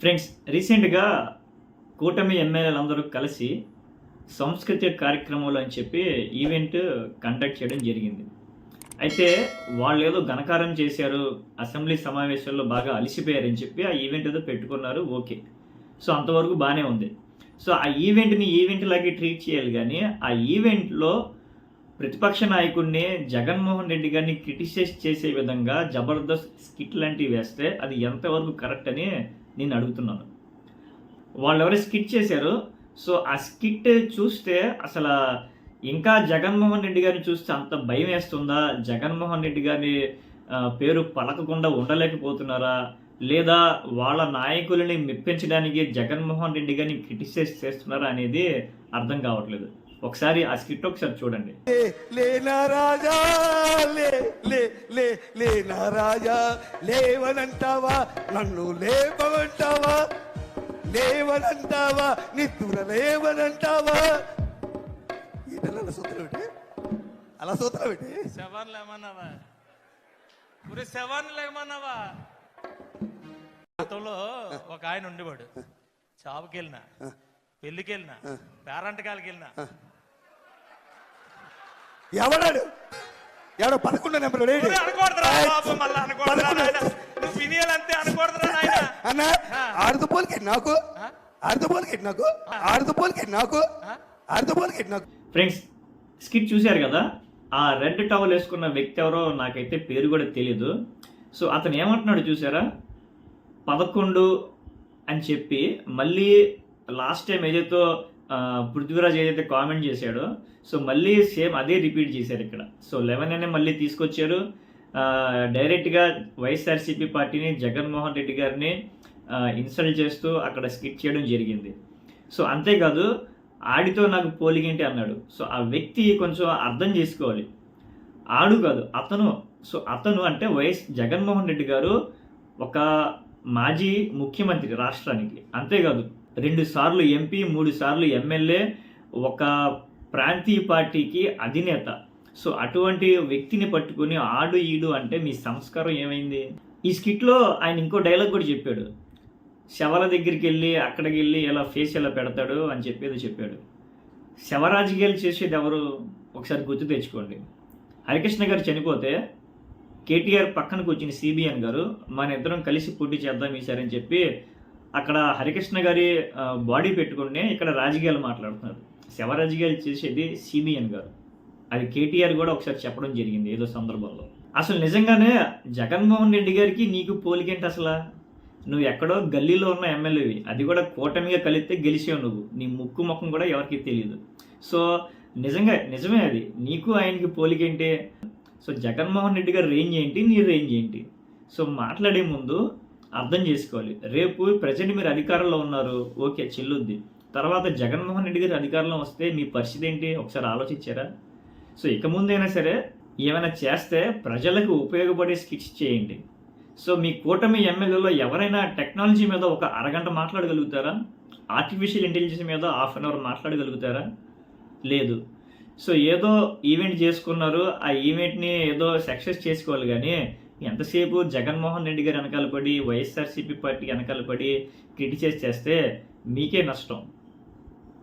Friends, రీసెంట్‌గా కూటమి ఎమ్మెల్యేలందరూ కలిసి సాంస్కృతిక కార్యక్రమాలు అని చెప్పి ఈవెంట్ కండక్ట్ చేయడం జరిగింది. అయితే వాళ్ళేదో ఘనకార్యం చేశారు, అసెంబ్లీ సమావేశాల్లో బాగా అలిసిపోయారని చెప్పి ఆ ఈవెంట్ ఏదో పెట్టుకున్నారు. ఓకే. సో, అంతవరకు బానే ఉంది. సో, ఆ ఈవెంట్‌ని ఈవెంట్ లాగే ట్రీట్ చేయాలి గానీ, ఆ ఈవెంట్‌లో ప్రతిపక్ష నాయకుడిని జగన్మోహన్ రెడ్డి గారిని క్రిటిసైజ్ చేసే విధంగా జబర్దస్త్ స్కిట్ లాంటివి వేస్తే అది ఎంతవరకు కరెక్ట్ అని నేను అడుగుతున్నాను. వాళ్ళెవరో స్కిట్ చేశారు. సో, ఆ స్కిట్ చూస్తే అసలా ఇంకా జగన్మోహన్ రెడ్డి గారిని చూస్తే అంత భయమేస్తుందా? జగన్మోహన్ రెడ్డి గారి పేరు పలకకుండా ఉండలేకపోతున్నారా? లేదా వాళ్ళ నాయకులని మెప్పించడానికి జగన్మోహన్ రెడ్డి గారిని క్రిటిసైజ్ చేస్తున్నారా అనేది అర్థం కావట్లేదు. ఒకసారి ఆ స్కిట్ ఒకసారి చూడండి. లేనా రాజా లే లే లే లేనా రాజా లేవనంటావా, నన్ను లేపమంటావా, లేవనంటావా, నిద్ర లేవనంటావా. అలా సూత్రం ఏంటి, అలా సూత్రం ఏంటి? శవాన్ని లేమన్నావా, ఒరే శవాన్ని లేమన్నావా. గతంలో ఒక ఆయన ఉండేవాడు, చావుకి వెళ్ళినా, పెళ్లికి వెళ్ళినా, పేరంటకాలకి వెళ్ళినా. ఎవడాడు ఎవడో 11 నెంబర్ అన్న ఆడుతుపోలికెట్ నాకు ఆడుతుపోలికెట్ నాకు ఆడుతుపోలికెట్ నాకు ఆడుతుపోలికెట్ నాకు. ఫ్రెండ్స్, స్కిట్ చూశారు కదా. ఆ రెడ్ టవల్ వేసుకున్న వ్యక్తి ఎవరో నాకైతే పేరు కూడా తెలీదు. సో, అతను ఏమంటున్నాడు చూసారా, 11 అని చెప్పి మళ్ళీ లాస్ట్ టైం ఏదైతే పృథ్వీరాజ్ ఏదైతే కామెంట్ చేశాడో, సో మళ్ళీ సేమ్ అదే రిపీట్ చేశారు ఇక్కడ. సో 11 అనే మళ్ళీ తీసుకొచ్చారు. డైరెక్ట్గా వైఎస్ఆర్సీపీ పార్టీని, జగన్మోహన్ రెడ్డి గారిని ఇన్సల్ట్ చేస్తూ అక్కడ స్కిట్ చేయడం జరిగింది. సో అంతేకాదు, ఆడితో నాకు పోలిగేంటి అన్నాడు. సో ఆ వ్యక్తి కొంచెం అర్థం చేసుకోవాలి. ఆడు కాదు, అతను. సో అతను అంటే జగన్మోహన్ రెడ్డి గారు ఒక మాజీ ముఖ్యమంత్రి రాష్ట్రానికి. అంతేకాదు, 2 సార్లు ఎంపీ, 3 సార్లు ఎమ్మెల్యే, ఒక ప్రాంతీయ పార్టీకి అధినేత. సో అటువంటి వ్యక్తిని పట్టుకుని ఆడు ఈడు అంటే మీ సంస్కారం ఏమైంది? ఈ స్కిట్లో ఆయన ఇంకో డైలాగ్ కూడా చెప్పాడు. శవాల దగ్గరికి వెళ్ళి అక్కడికి వెళ్ళి ఇలా ఫేస్ ఎలా పెడతాడు అని చెప్పేది చెప్పాడు. శవ రాజకీయాలు చేసేది ఎవరు? ఒకసారి గుర్తు తెచ్చుకోండి. హరికృష్ణ గారు చనిపోతే కేటీఆర్ పక్కనకు వచ్చిన సిబిఎన్ గారు మన ఇద్దరం కలిసి పోటీ చేద్దాం ఈసారి అని చెప్పి అక్కడ హరికృష్ణ గారి బాడీ పెట్టుకుని ఇక్కడ రాజకీయాలు మాట్లాడుతున్నారు. శవ రాజకీయాలు చేసేది సిబిఎన్ గారు. అది కేటీఆర్ కూడా ఒకసారి చెప్పడం జరిగింది ఏదో సందర్భంలో. అసలు నిజంగానే జగన్మోహన్ రెడ్డి గారికి నీకు పోలికేంటి? అసలు నువ్వు ఎక్కడో గల్లీలో ఉన్న ఎమ్మెల్యేవి, అది కూడా కూటమిగా కలిస్తే గెలిచావు నువ్వు. నీ ముక్కు ముఖం కూడా ఎవరికి తెలియదు. సో నిజమే అది. నీకు ఆయనకి పోలికేంటి? సో జగన్మోహన్ రెడ్డి గారి రేంజ్ ఏంటి, నీ రేంజ్ ఏంటి? సో మాట్లాడే ముందు అర్థం చేసుకోవాలి. రేపు ప్రజెంట్ మీరు అధికారంలో ఉన్నారు, ఓకే చెల్లుద్ది. తర్వాత జగన్మోహన్ రెడ్డి గారి అధికారంలో వస్తే మీ పరిస్థితి ఏంటి ఒకసారి ఆలోచించారా? సో ఇక ముందైనా సరే ఏమైనా చేస్తే ప్రజలకు ఉపయోగపడే స్కిట్స్ చేయండి. సో మీ కూటమి ఎమ్మెల్యేలో ఎవరైనా టెక్నాలజీ మీద ఒక అరగంట మాట్లాడగలుగుతారా? ఆర్టిఫిషియల్ ఇంటెలిజెన్స్ మీద ½ అన్ అవర్ మాట్లాడగలుగుతారా? లేదు. సో ఏదో ఈవెంట్ చేసుకున్నారు, ఆ ఈవెంట్ని ఏదో సక్సెస్ చేసుకోవాలి కానీ ఎంతసేపు జగన్మోహన్ రెడ్డి గారు వెనకాల పడి, వైఎస్ఆర్సీపీ పార్టీ వెనకాల పడి క్రిటిసైజ్ చేస్తే మీకే నష్టం.